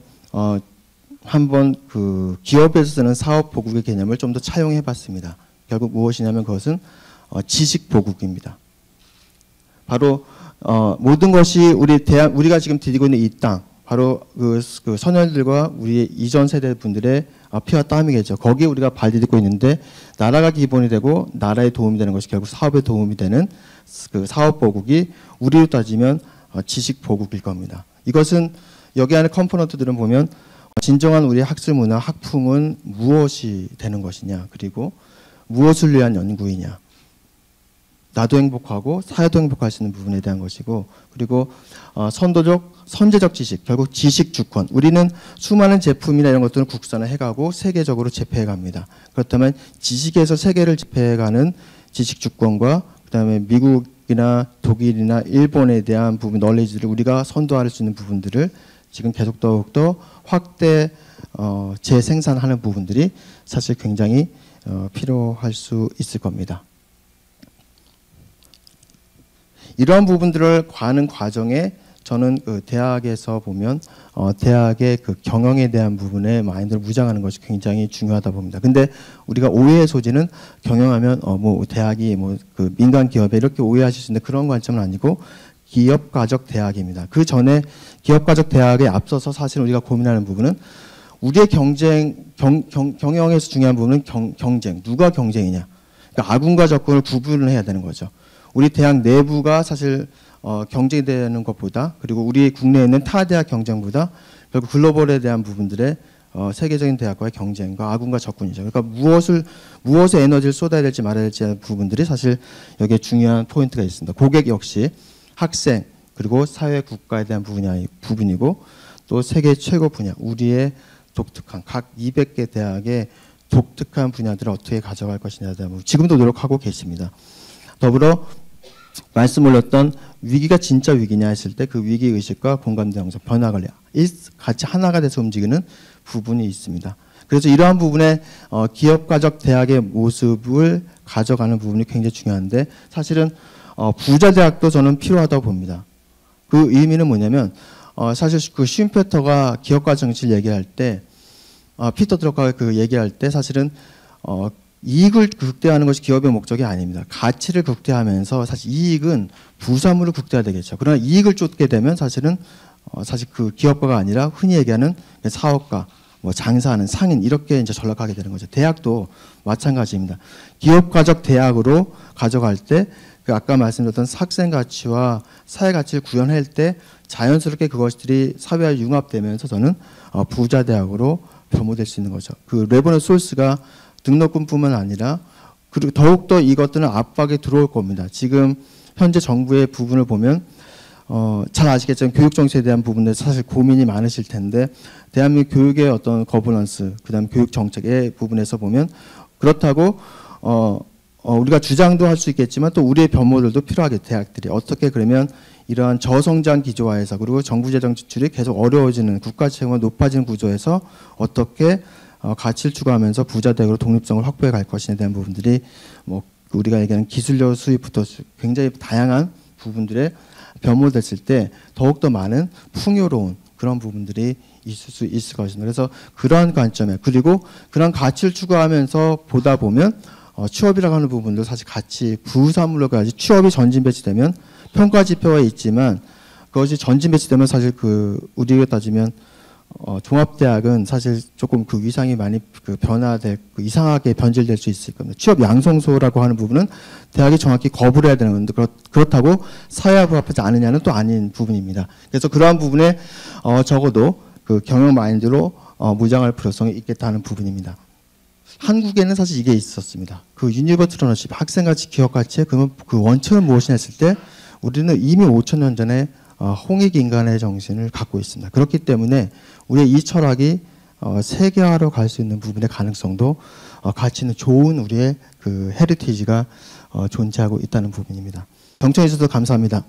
한번 그 기업에서 쓰는 사업 보국의 개념을 좀 더 차용해 봤습니다. 결국 무엇이냐면 그것은 지식 보국입니다. 바로 모든 것이 우리가 지금 디디고 있는 이 땅, 바로 그 선열들과 우리 이전 세대 분들의 피와 땀이겠죠. 거기에 우리가 발 디딛고 있는데, 나라가 기본이 되고 나라에 도움이 되는 것이 결국 사업에 도움이 되는 그 사업 보국이 우리로 따지면 지식 보국일 겁니다. 이것은 여기 안에 컴포넌트들은 보면 진정한 우리 학술 문화, 학풍은 무엇이 되는 것이냐, 그리고 무엇을 위한 연구이냐, 나도 행복하고 사회도 행복할 수 있는 부분에 대한 것이고, 그리고 선제적 지식, 결국 지식 주권. 우리는 수많은 제품이나 이런 것들을 국산화 해가고 세계적으로 제패해 갑니다. 그렇다면 지식에서 세계를 제패해가는 지식 주권과 그다음에 미국이나 독일이나 일본에 대한 부분, 널리지를 우리가 선도할 수 있는 부분들을 지금 계속 더욱더 확대 재생산하는 부분들이 사실 굉장히 필요할 수 있을 겁니다. 이러한 부분들을 가는 과정에 저는 그 대학에서 보면 대학의 그 경영에 대한 부분에 마인드를 무장하는 것이 굉장히 중요하다 봅니다. 근데 우리가 오해의 소지는 경영하면 뭐 대학이 뭐 그 민간 기업에 이렇게 오해하실 수 있는 그런 관점은 아니고, 기업가적 대학입니다. 그 전에 기업가적 대학에 앞서서 사실 우리가 고민하는 부분은 우리의 경영에서 중요한 부분은 경쟁. 누가 경쟁이냐. 그러니까 아군과 적군을 구분을 해야 되는 거죠. 우리 대학 내부가 사실 경쟁이 되는 것보다, 그리고 우리 국내에 있는 타 대학 경쟁보다 결국 글로벌에 대한 부분들의 세계적인 대학과의 경쟁과 아군과 적군이죠. 그러니까 무엇에 에너지를 쏟아야 될지 말아야 될지 부분들이 사실 여기에 중요한 포인트가 있습니다. 고객 역시 학생 그리고 사회 국가에 대한 부분이고, 또 세계 최고 분야, 우리의 독특한 각 200개 대학의 독특한 분야들을 어떻게 가져갈 것이냐에 대한 부분, 지금도 노력하고 계십니다. 더불어 말씀 올렸던 위기가 진짜 위기냐 했을 때 그 위기 의식과 공감대 형성, 변화 관리 같이 하나가 돼서 움직이는 부분이 있습니다. 그래서 이러한 부분에 기업가적 대학의 모습을 가져가는 부분이 굉장히 중요한데, 사실은 부자 대학도 저는 필요하다고 봅니다. 그 의미는 뭐냐면 사실 그 슈임페터가 기업가 정치를 얘기할 때, 피터 드러커가 그 얘기할 때 사실은 이익을 극대화하는 것이 기업의 목적이 아닙니다. 가치를 극대화하면서 사실 이익은 부산물을 극대화 되겠죠. 그러나 이익을 쫓게 되면 사실은 사실 그 기업가가 아니라 흔히 얘기하는 사업가, 뭐 장사하는 상인, 이렇게 이제 전락하게 되는 거죠. 대학도 마찬가지입니다. 기업가적 대학으로 가져갈 때 그 아까 말씀드렸던 학생 가치와 사회 가치를 구현할 때 자연스럽게 그것들이 사회와 융합되면서 저는 부자 대학으로 변모될 수 있는 거죠. 그 레버넌 소스가 등록금뿐만 아니라 그리고 더욱더 이것들은 압박이 들어올 겁니다. 지금 현재 정부의 부분을 보면 잘 아시겠지만 교육 정책에 대한 부분에 사실 고민이 많으실 텐데, 대한민국 교육의 어떤 거버넌스, 그다음 교육 정책의 부분에서 보면 그렇다고 우리가 주장도 할 수 있겠지만 또 우리의 변모들도 필요하게, 대학들이 어떻게 그러면 이러한 저성장 기조화에서, 그리고 정부 재정 지출이 계속 어려워지는 국가 채무가 높아지는 구조에서 어떻게 가치를 추구하면서 부자 대학으로 독립성을 확보해 갈 것이냐에 대한 부분들이 뭐 우리가 얘기하는 기술력 수입부터 굉장히 다양한 부분들에 변모됐을 때 더욱더 많은 풍요로운 그런 부분들이 있을 수 있을 것입니다. 그래서 그러한 관점에, 그리고 그런 가치를 추구하면서 보다 보면 취업이라고 하는 부분도 사실 같이 부산물로까지 취업이 전진 배치되면 평가 지표가 있지만, 그것이 전진 배치되면 사실 우리가 따지면 종합대학은 사실 조금 그 위상이 많이 이상하게 변질될 수 있을 겁니다. 취업 양성소라고 하는 부분은 대학이 정확히 거부를 해야 되는 건데, 그렇다고 사회와 부합하지 않느냐는 또 아닌 부분입니다. 그래서 그러한 부분에 적어도 그 경영 마인드로 무장할 필요성이 있겠다는 부분입니다. 한국에는 사실 이게 있었습니다. 그 유니버스 러너십, 학생가치, 기업가치의 그 원천은 무엇이냐 했을 때 우리는 이미 5,000년 전에 홍익 인간의 정신을 갖고 있습니다. 그렇기 때문에 우리의 이 철학이 세계화로 갈 수 있는 부분의 가능성도 가치 있는 좋은 우리의 그 헤리티지가 존재하고 있다는 부분입니다. 경청해 주셔서 감사합니다.